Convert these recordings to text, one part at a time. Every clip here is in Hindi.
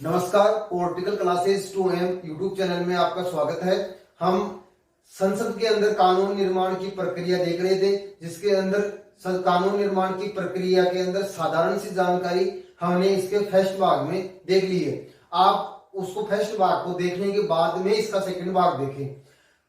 नमस्कार, political classes 2M YouTube channel में आपका स्वागत है। हम संसद के अंदर कानून निर्माण की प्रक्रिया देख रहे थे, जिसके अंदर कानून निर्माण की प्रक्रिया के अंदर साधारण सी जानकारी हमने इसके फर्स्ट भाग में देख ली है। आप उसको फर्स्ट भाग को देखने के बाद में इसका सेकंड भाग देखें,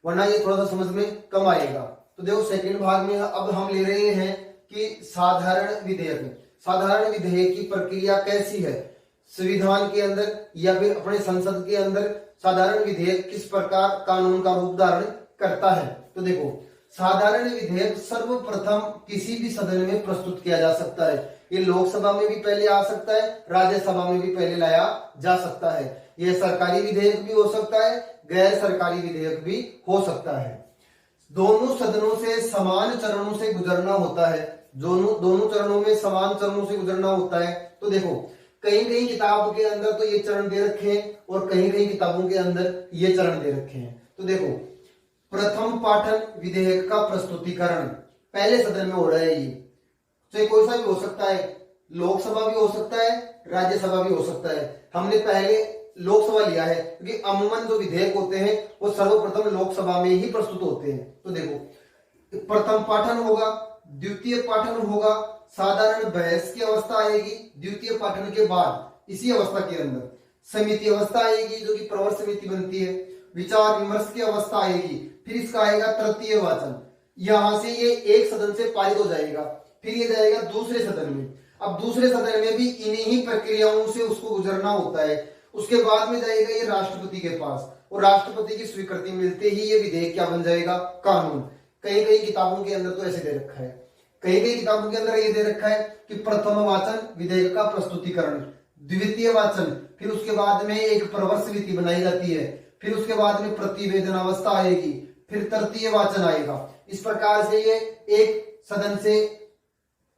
वरना ये थोड़ा सा समझ में कम आएगा। तो देखो, सेकंड भाग में अब हम ले रहे हैं कि साधारण विधेयक। साधारण विधेयक की प्रक्रिया कैसी है, संविधान के अंदर या फिर अपने संसद के अंदर साधारण विधेयक किस प्रकार कानून का रूप धारण करता है। तो देखो, साधारण विधेयक सर्वप्रथम किसी भी सदन में प्रस्तुत किया जा सकता है। ये लोकसभा में भी पहले आ सकता है, राज्यसभा में भी पहले लाया जा सकता है। यह सरकारी विधेयक भी हो सकता है, गैर सरकारी विधेयक भी हो सकता है। दोनों सदनों से समान चरणों से गुजरना होता है। दोनों चरणों में समान चरणों से गुजरना होता है। तो देखो, कहीं कहीं किताब के अंदर तो ये चरण दे रखे हैं और कहीं कहीं किताबों के अंदर ये चरण दे रखे हैं। तो देखो, प्रथम पाठन विधेयक का प्रस्तुतिकरण पहले सदन में हो रहा है। ये चाहे कोई सा भी हो सकता है, लोकसभा भी हो सकता है, राज्यसभा भी हो सकता है। हमने पहले लोकसभा लिया है क्योंकि अमूमन जो विधेयक होते हैं वो सर्वप्रथम लोकसभा में ही प्रस्तुत होते हैं। तो देखो, प्रथम पाठन होगा, द्वितीय पाठन होगा, साधारण बहस की अवस्था आएगी, द्वितीय पाठन के बाद इसी अवस्था के अंदर समिति अवस्था आएगी जो कि प्रवर समिति बनती है, विचार विमर्श की अवस्था आएगी, फिर इसका आएगा तृतीय वाचन। यहां से ये एक सदन से पारित हो जाएगा, फिर ये जाएगा दूसरे सदन में। अब दूसरे सदन में भी इन्हीं ही प्रक्रियाओं से उसको गुजरना होता है। उसके बाद में जाएगा ये राष्ट्रपति के पास, और राष्ट्रपति की स्वीकृति मिलते ही ये विधेयक क्या बन जाएगा, कानून। कई कई किताबों के अंदर तो ऐसे दे रखा है, कई कई किताबों के अंदर ये दे रखा है कि प्रथम वाचन विधेयक का प्रस्तुतिकरण, द्वितीय वाचन, फिर उसके बाद में एक प्रवर समिति बनाई जाती है, फिर उसके बाद में प्रतिवेदन अवस्था आएगी, फिर तृतीय वाचन आएगा। इस प्रकार से ये एक सदन से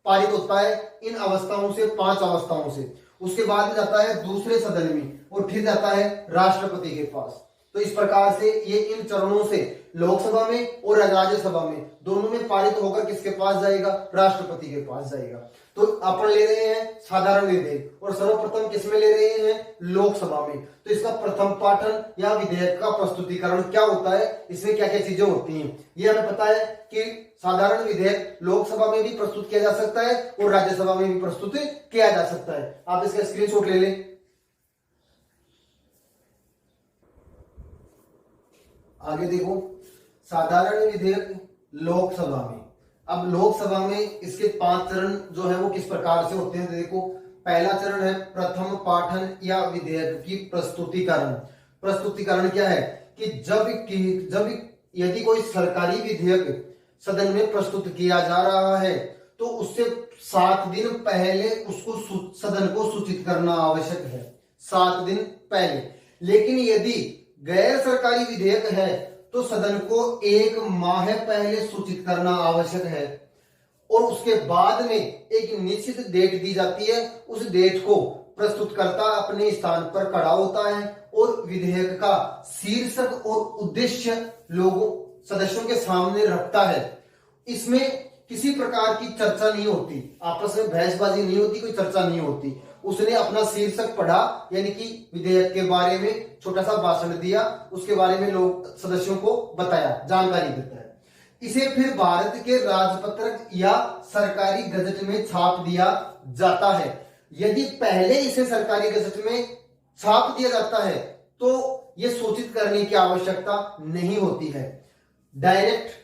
पारित होता है इन अवस्थाओं से, 5 अवस्थाओं से। उसके बाद में जाता है दूसरे सदन में और फिर जाता है राष्ट्रपति के पास। तो इस प्रकार से ये इन चरणों से लोकसभा में और राज्यसभा में दोनों में पारित होकर किसके पास जाएगा, राष्ट्रपति के पास जाएगा। तो अपन ले रहे हैं साधारण विधेयक और सर्वप्रथम किसमें ले रहे हैं, लोकसभा में। तो इसका प्रथम पाठन या विधेयक का प्रस्तुतिकरण क्या होता है, इसमें क्या क्या चीजें होती हैं, ये हमें पता है कि साधारण विधेयक लोकसभा में भी प्रस्तुत किया जा सकता है और राज्यसभा में भी प्रस्तुत किया जा सकता है। आप इसका स्क्रीनशॉट ले लें। आगे देखो, साधारण विधेयक लोकसभा में। अब लोकसभा में इसके 5 चरण जो है वो किस प्रकार से होते हैं। तो देखो, पहला चरण है प्रथम पाठन या विधेयक की प्रस्तुतिकरण। प्रस्तुतिकरण क्या है कि जब यदि कोई सरकारी विधेयक सदन में प्रस्तुत किया जा रहा है तो उससे 7 दिन पहले उसको सदन को सूचित करना आवश्यक है, 7 दिन पहले। लेकिन यदि गैर सरकारी विधेयक है तो सदन को 1 माह पहले सूचित करना आवश्यक है, और उसके बाद में एक निश्चित डेट दी जाती है। उस डेट को प्रस्तुतकर्ता अपने स्थान पर खड़ा होता है और विधेयक का शीर्षक और उद्देश्य लोगों सदस्यों के सामने रखता है। इसमें किसी प्रकार की चर्चा नहीं होती, आपस में बहसबाजी नहीं होती, कोई चर्चा नहीं होती। उसने अपना शीर्षक पढ़ा, यानी कि विधेयक के बारे में छोटा सा भाषण दिया, उसके बारे में लोग सदस्यों को बताया, जानकारी देता है। इसे फिर भारत के राजपत्रक या सरकारी गजट में छाप दिया जाता है। यदि पहले इसे सरकारी गजट में छाप दिया जाता है तो यह सूचित करने की आवश्यकता नहीं होती है, डायरेक्ट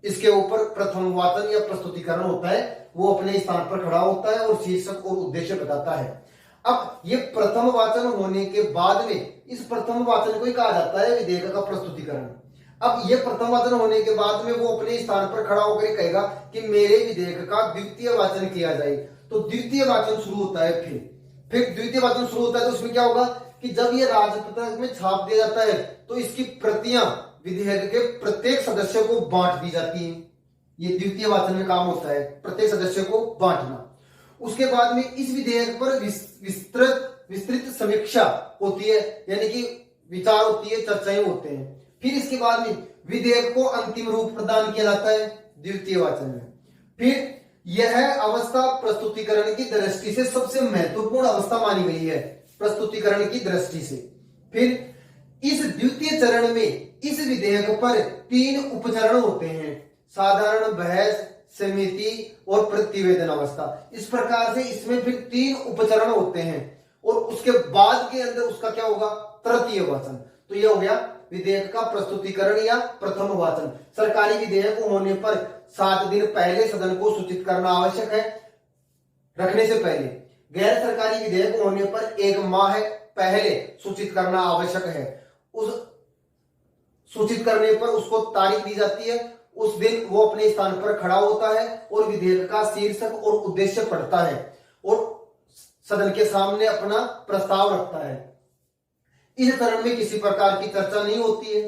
इसके ऊपर प्रथम वाचन या प्रस्तुतिकरण होता है, वो अपने स्थान पर खड़ा होता है और शीर्षक और उद्देश्य बताता है। अब ये प्रथम वाचन होने के बाद में इस प्रथम वाचन को ही कहा जाता है विधेयक का प्रस्तुतिकरण। अब ये प्रथम वाचन होने के बाद में वो अपने स्थान पर खड़ा होकर कहेगा कि मेरे विधेयक का द्वितीय वाचन किया जाए। तो द्वितीय वाचन शुरू होता है, फिर द्वितीय वाचन शुरू होता है। तो उसमें क्या होगा कि जब ये राजपत्रक में छाप दिया जाता है तो इसकी प्रतियां विधेयक के प्रत्येक सदस्य को बांट दी जाती है। ये द्वितीय वाचन में काम होता है, प्रत्येक सदस्य को बांटना। उसके बाद में इस विधेयक पर विस्तृत समीक्षा होती है, यानी कि विचार होती है, चर्चाएं होते हैं। फिर इसके बाद में विधेयक को अंतिम रूप प्रदान किया जाता है द्वितीय वाचन में। फिर यह अवस्था प्रस्तुतिकरण की दृष्टि से सबसे महत्वपूर्ण अवस्था मानी गई है। प्रस्तुतिकरण की दृष्टि से। फिर इस द्वितीय चरण में इस विधेयक पर 3 उपचरण होते हैं, साधारण बहस, समिति और प्रतिवेदन अवस्था। इस प्रकार से इसमें फिर 3 उपचरण होते हैं और उसके बाद के अंदर उसका क्या होगा, तृतीय वाचन। तो यह हो गया विधेयक का प्रस्तुतिकरण या प्रथम वाचन। सरकारी विधेयक होने पर 7 दिन पहले सदन को सूचित करना आवश्यक है, रखने से पहले। गैर सरकारी विधेयक होने पर 1 माह पहले सूचित करना आवश्यक है। उस सूचित करने पर उसको तारीख दी जाती है, उस दिन वो अपने स्थान पर खड़ा होता है और विधेयक का शीर्षक और उद्देश्य पढ़ता है और सदन के सामने अपना प्रस्ताव रखता है। इस चरण में किसी प्रकार की चर्चा नहीं होती है।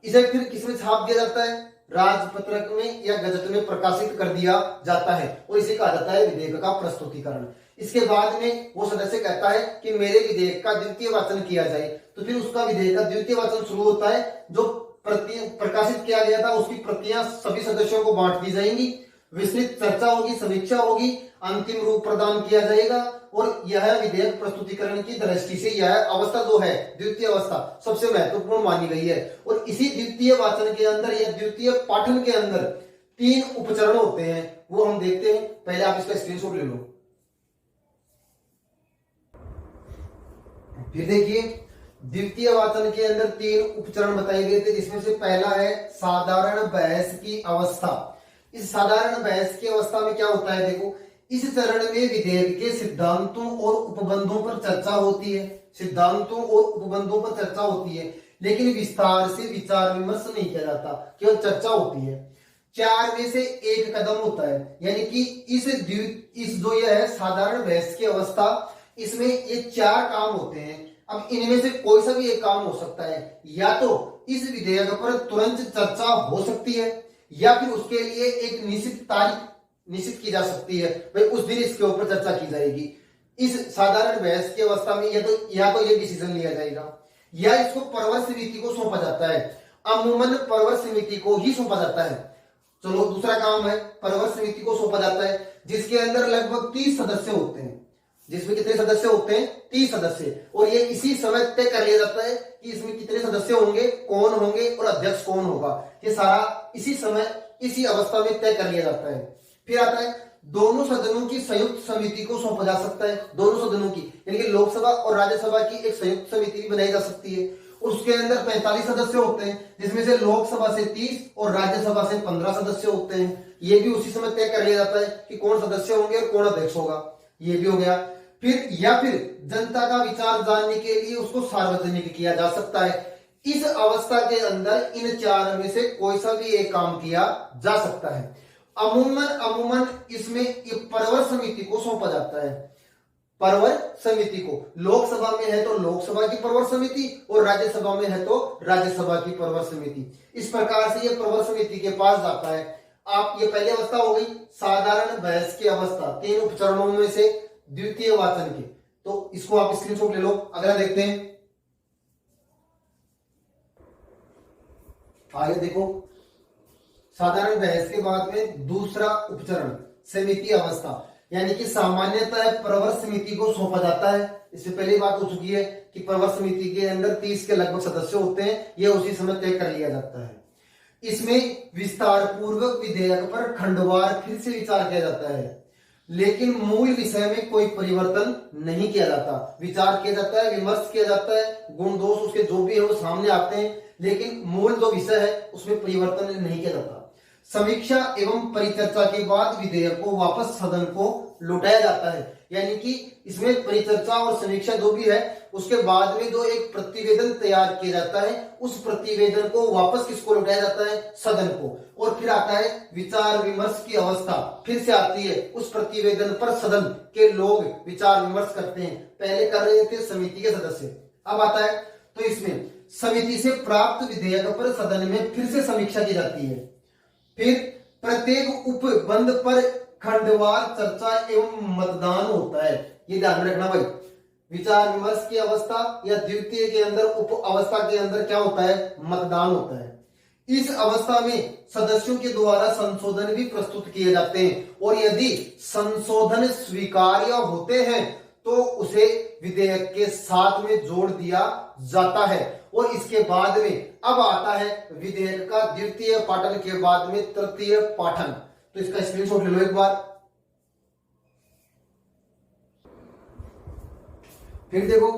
इसे फिर किसमें छाप दिया जाता है, राजपत्रक में या गजट में प्रकाशित कर दिया जाता है और इसे कहा जाता है विधेयक का प्रस्तुतिकरण। इसके बाद में वो सदस्य कहता है कि मेरे विधेयक का द्वितीय वाचन किया जाए, तो फिर उसका विधेयक का द्वितीय वाचन शुरू होता है। जो प्रकाशित किया गया था उसकी प्रतियां सभी सदस्यों को बांट दी जाएंगी, विस्तृत चर्चा होगी, समीक्षा होगी, अंतिम रूप प्रदान किया जाएगा और यह विधेयक प्रस्तुतिकरण की दृष्टि से यह अवस्था जो है द्वितीय अवस्था सबसे महत्वपूर्ण मानी गई है। और इसी द्वितीय वाचन के अंदर या द्वितीय पाठन के अंदर 3 उपचरण होते हैं, वो हम देखते हैं। पहले आप इसका स्क्रीनशॉट ले लो। फिर देखिए द्वितीय वाचन के अंदर 3 उपचरण बताए गए थे, जिसमें से पहला है साधारण बहस की अवस्था। इस साधारण बहस की अवस्था में क्या होता है, देखो इस चरण में विधेयक के सिद्धांतों और उपबंधों पर चर्चा होती है, सिद्धांतों और उपबंधों पर चर्चा होती है, लेकिन विस्तार से विचार विमर्श नहीं किया जाता, केवल चर्चा होती है। 4 में से 1 कदम होता है, यानी कि इस जो यह है साधारण बहस की अवस्था, इसमें ये 4 काम होते हैं। अब इनमें से कोई सा भी एक काम हो सकता है, या तो इस विधेयक पर तुरंत चर्चा हो सकती है या फिर उसके लिए एक निश्चित तारीख निश्चित की जा सकती है, भाई उस दिन इसके ऊपर चर्चा की जाएगी। इस साधारण बहस की अवस्था में या तो ये डिसीजन लिया जाएगा या इसको परवर समिति को सौंपा जाता है। अमूमन परवर समिति को ही सौंपा जाता है। चलो दूसरा काम है परवर समिति को सौंपा जाता है, जिसके अंदर लगभग 30 सदस्य होते हैं। जिसमें कितने सदस्य होते हैं, 30 सदस्य। और ये इसी समय तय कर लिया जाता है कि इसमें कितने सदस्य होंगे, कौन होंगे और अध्यक्ष कौन होगा। ये सारा इसी समय इसी अवस्था में तय कर लिया जाता है। फिर आता है दोनों सदनों की संयुक्त समिति को सौंपा जा सकता है। दोनों सदनों की यानी कि लोकसभा और राज्यसभा की एक संयुक्त समिति भी बनाई जा सकती है। उसके अंदर 45 सदस्य होते हैं, जिसमें से लोकसभा से 30 और राज्यसभा से 15 सदस्य होते हैं। ये भी उसी समय तय कर लिया जाता है कि कौन सदस्य होंगे और कौन अध्यक्ष होगा। ये भी हो गया। फिर जनता का विचार जानने के लिए उसको सार्वजनिक किया जा सकता है। इस अवस्था के अंदर इन 4 में से कोई सा भी एक काम किया जा सकता है। अमूमन इसमें परवर समिति को सौंपा जाता है। परवर समिति को लोकसभा में है तो लोकसभा की परवर समिति और राज्यसभा में है तो राज्यसभा की परवर समिति। इस प्रकार से ये परवर समिति के पास जाता है। आप ये पहली अवस्था हो गई साधारण बहस की अवस्था, 3 उपचरणों में से द्वितीय वाचन के। तो इसको आप स्क्रीनशॉट ले लो। अगला देखते हैं, आगे देखो साधारण बहस के बाद में दूसरा उपचरण समिति अवस्था, यानी कि सामान्यतः प्रवर समिति को सौंपा जाता है। इससे पहले बात हो चुकी है कि प्रवर समिति के अंदर 30 के लगभग सदस्य होते हैं, यह उसी समय तय कर लिया जाता है। इसमें विस्तार पूर्वक विधेयक पर खंडवार फिर से विचार किया जाता है, लेकिन मूल विषय में कोई परिवर्तन नहीं किया जाता। विचार किया जाता है, विमर्श किया जाता है, गुण दोष उसके जो भी है वो सामने आते हैं, लेकिन मूल जो विषय है उसमें परिवर्तन नहीं किया जाता। समीक्षा एवं परिचर्चा के बाद विधेयक को वापस सदन को लौटाया जाता है, यानी कि इसमें परिचर्चा और समीक्षा जो भी है उसके बाद में जो एक प्रतिवेदन तैयार किया जाता है, उस प्रतिवेदन को वापस किसको लौटाया जाता है, सदन को। और फिर आता है विचार विमर्श की अवस्था, फिर से आती है। उस प्रतिवेदन पर सदन के लोग विचार विमर्श करते हैं। पहले कर रहे थे समिति के सदस्य, अब आता है तो इसमें समिति से प्राप्त विधेयक पर सदन में फिर से समीक्षा की जाती है। फिर प्रत्येक उपबंध पर खंडवार चर्चा एवं मतदान होता है। ये ध्यान में रखना भाई, विचार विमर्श की अवस्था या द्वितीय के अंदर उप अवस्था के अंदर क्या होता है, मतदान होता है। इस अवस्था में सदस्यों के द्वारा संशोधन भी प्रस्तुत किए जाते हैं और यदि संशोधन स्वीकार्य होते हैं तो उसे विधेयक के साथ में जोड़ दिया जाता है। और इसके बाद में अब आता है विधेयक का द्वितीय पाठन के बाद में तृतीय पाठन। तो इसका स्क्रीनशॉट ले लो एक बार। फिर देखो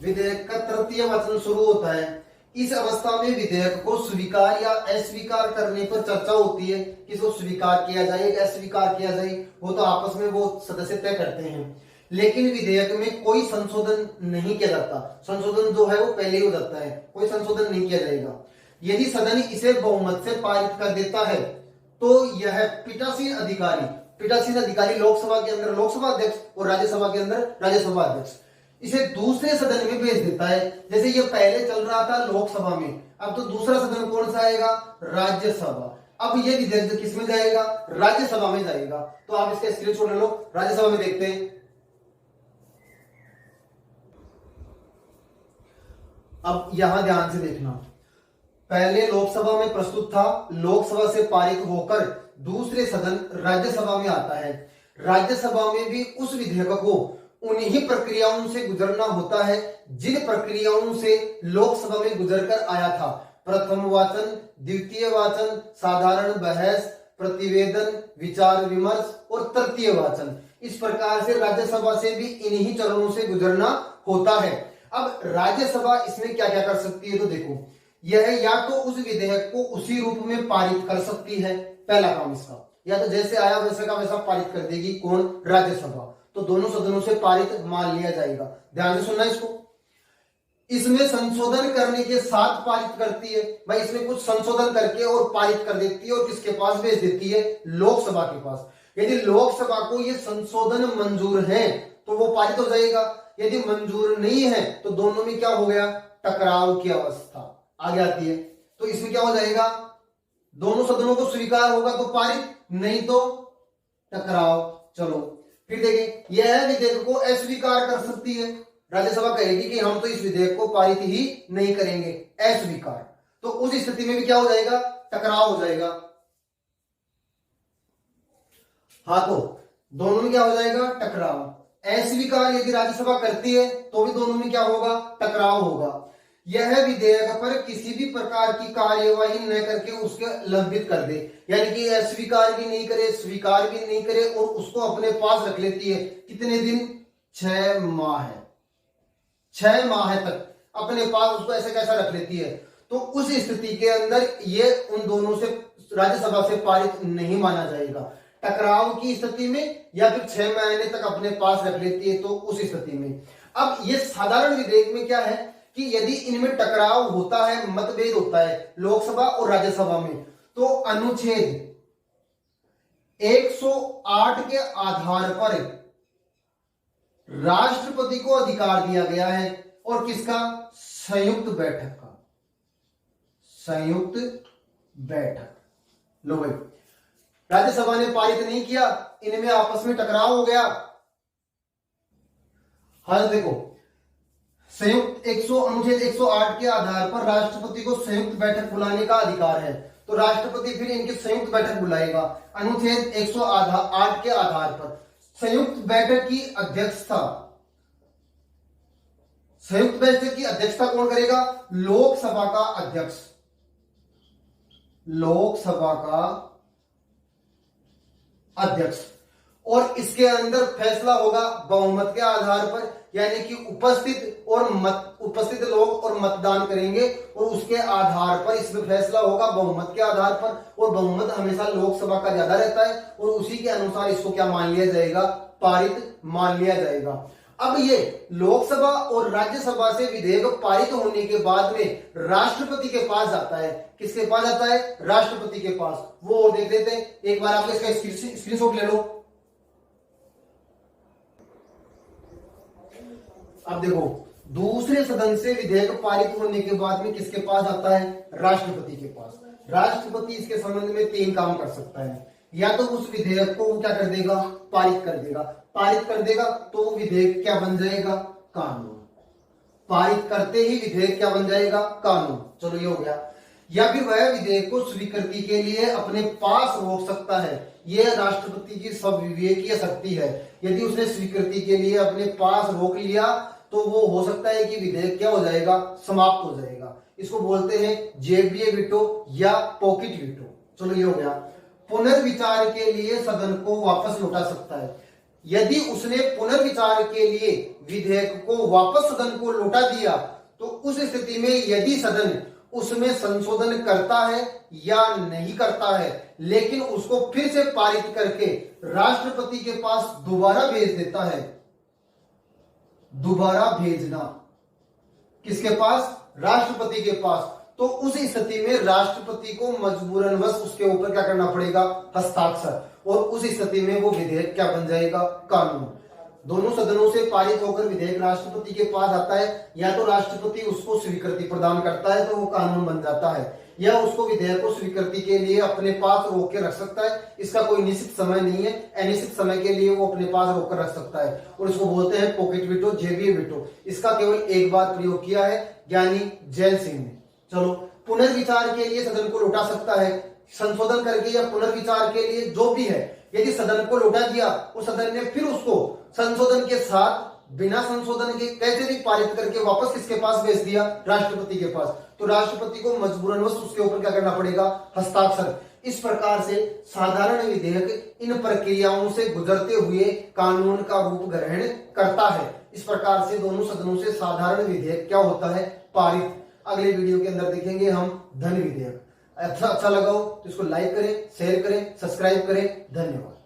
विधेयक का तृतीय वचन शुरू होता है। इस अवस्था में विधेयक को स्वीकार या अस्वीकार करने पर चर्चा होती है। किसको स्वीकार किया जाए या अस्वीकार किया जाए, वो तो आपस में वो सदस्य तय करते हैं। लेकिन विधेयक में कोई संशोधन नहीं किया जाता। संशोधन जो है वो पहले ही हो जाता है, कोई संशोधन नहीं किया जाएगा। यदि सदन इसे बहुमत से पारित कर देता है तो यह पीठासीन अधिकारी लोकसभा के अंदर लोकसभा अध्यक्ष और राज्यसभा के अंदर राज्यसभा अध्यक्ष इसे दूसरे सदन में भेज देता है। जैसे ये पहले चल रहा था लोकसभा में, अब तो दूसरा सदन कौन सा आएगा? राज्यसभा। अब ये विधेयक किस में जाएगा? राज्यसभा में जाएगा। तो आप इसका स्क्रीनशॉट ले लो। राज्यसभा में देखते हैं। अब यहां ध्यान से देखना, पहले लोकसभा में प्रस्तुत था, लोकसभा से पारित होकर दूसरे सदन राज्यसभा में आता है। राज्यसभा में भी उस विधेयक को उन्हीं प्रक्रियाओं से गुजरना होता है जिन प्रक्रियाओं से लोकसभा में गुजरकर आया था। प्रथम वाचन, द्वितीय वाचन, साधारण बहस, प्रतिवेदन, विचार विमर्श और तृतीय वाचन। इस प्रकार से राज्यसभा से भी इन्हीं चरणों से गुजरना होता है। अब राज्यसभा इसमें क्या क्या कर सकती है? तो देखो, यह या तो उस विधेयक को उसी रूप में पारित कर सकती है, पहला काम इसका, या तो जैसे आया वैसे का वैसा पारित कर देगी। कौन? राज्यसभा। तो दोनों सदनों से पारित मान लिया जाएगा। ध्यान से सुनना इसको। इसमें संशोधन करने के साथ पारित करती है। भाई इसमें कुछ संशोधन करके और पारित कर देती है और किसके पास भेज देती है? लोकसभा के पास। यदि लोकसभा को ये संशोधन मंजूर है तो वो पारित हो जाएगा। यदि मंजूर नहीं है तो दोनों में क्या हो गया? टकराव की अवस्था आगे आती है। तो इसमें क्या हो जाएगा? दोनों सदनों को स्वीकार होगा तो पारित, नहीं तो टकराव। चलो फिर देखें, यह विधेयक को अस्वीकार कर सकती है। राज्यसभा कहेगी कि हम तो इस विधेयक को पारित ही नहीं करेंगे, अस्वीकार। तो उस स्थिति में भी क्या हो जाएगा? टकराव हो जाएगा। हाँ, तो दोनों में क्या हो जाएगा? टकराव। अस्वीकार यदि राज्यसभा करती है तो भी दोनों में क्या होगा? टकराव होगा। यह विधेयक पर किसी भी प्रकार की कार्यवाही न करके उसके लंबित कर दे, यानी कि अस्वीकार भी नहीं करे, स्वीकार भी नहीं करे और उसको अपने पास रख लेती है। कितने दिन? 6 माह है, 6 माह तक अपने पास उसको ऐसे कैसा रख लेती है। तो उस स्थिति के अंदर ये उन दोनों से राज्यसभा से पारित नहीं माना जाएगा। टकराव की स्थिति में या फिर 6 महीने तक अपने पास रख लेती है तो उस स्थिति में। अब ये साधारण विधेयक में क्या है कि यदि इनमें टकराव होता है, मतभेद होता है लोकसभा और राज्यसभा में, तो अनुच्छेद 108 के आधार पर राष्ट्रपति को अधिकार दिया गया है। और किसका? संयुक्त बैठक का। संयुक्त बैठक। लो भाई, राज्यसभा ने पारित नहीं किया, इनमें आपस में टकराव हो गया। हाँ देखो, संयुक्त अनुच्छेद 108 के आधार पर राष्ट्रपति को संयुक्त बैठक बुलाने का अधिकार है। तो राष्ट्रपति फिर इनकी संयुक्त बैठक बुलाएगा अनुच्छेद 108 के आधार पर। संयुक्त बैठक की अध्यक्षता कौन करेगा? लोकसभा का अध्यक्ष। लोकसभा का अध्यक्ष। और इसके अंदर फैसला होगा बहुमत के आधार पर, यानी कि उपस्थित लोग और मतदान करेंगे और उसके आधार पर इसमें फैसला होगा बहुमत के आधार पर। और बहुमत हमेशा लोकसभा का ज्यादा रहता है और उसी के अनुसार इसको क्या मान लिया जाएगा? पारित मान लिया जाएगा। अब ये लोकसभा और राज्यसभा से विधेयक पारित होने के बाद में राष्ट्रपति के पास जाता है। किसके पास जाता है? राष्ट्रपति के पास। वो और देख लेते हैं एक बार, आप इसका स्क्रीनशॉट ले लो। अब देखो, दूसरे सदन से विधेयक पारित होने के बाद में किसके पास आता है? राष्ट्रपति के पास। राष्ट्रपति इसके संबंध में 3 काम कर सकता है। या तो उस विधेयक को वो क्या कर देगा? पारित कर देगा। पारित कर देगा तो विधेयक क्या बन जाएगा? कानून। पारित करते ही विधेयक क्या बन जाएगा? कानून। चलो ये हो गया। या फिर वह विधेयक को स्वीकृति के लिए अपने पास रोक सकता है। यह राष्ट्रपति की स्वविवेकीय शक्ति है। यदि उसने स्वीकृति के लिए अपने पास रोक लिया तो वो हो सकता है कि विधेयक क्या हो जाएगा, समाप्त हो जाएगा। इसको बोलते हैं जेबीए वीटो या पॉकेट वीटो। चलो ये हो गया। पुनर्विचार के लिए सदन को वापस लौटा सकता है। यदि उसने पुनर्विचार के लिए विधेयक को वापस सदन को लौटा दिया तो उस स्थिति में यदि सदन उसमें संशोधन करता है या नहीं करता है, लेकिन उसको फिर से पारित करके राष्ट्रपति के पास दोबारा भेज देता है। दोबारा भेजना किसके पास, राष्ट्रपति के पास, तो उस स्थिति में राष्ट्रपति को मजबूरनवश उसके ऊपर क्या करना पड़ेगा, हस्ताक्षर, और उस स्थिति में वो विधेयक क्या बन जाएगा, कानून। दोनों सदनों से पारित होकर विधेयक राष्ट्रपति के पास आता है, या तो राष्ट्रपति उसको स्वीकृति प्रदान करता है तो वो कानून बन जाता है, या उसको विधेयक को स्वीकृति के लिए अपने पास रोक के रख सकता है। इसका कोई निश्चित समय नहीं है, अनिश्चित समय के लिए वो अपने पास रोक कर रख सकता है, और इसको बोलते हैं पॉकेट वीटो, जेबीए वीटो। इसका केवल एक बार प्रयोग किया है ज्ञानी जैन सिंह ने। चलो, पुनर्विचार के लिए सदन को लौटा सकता है, संशोधन करके या पुनर्विचार के लिए जो भी है। यदि सदन को लौटा दिया, उस सदन ने फिर उसको संशोधन के साथ बिना संशोधन के कैसे भी पारित करके वापस किसके पास भेज दिया, राष्ट्रपति के पास, तो राष्ट्रपति को मजबूरनवश उसके ऊपर क्या करना पड़ेगा, हस्ताक्षर। इस प्रकार से साधारण विधेयक इन प्रक्रियाओं से गुजरते हुए कानून का रूप ग्रहण करता है। इस प्रकार से दोनों सदनों से साधारण विधेयक क्या होता है, पारित। अगले वीडियो के अंदर देखेंगे हम धन विधेयक। अच्छा लगा हो तो इसको लाइक करें, शेयर करें, सब्सक्राइब करें। धन्यवाद।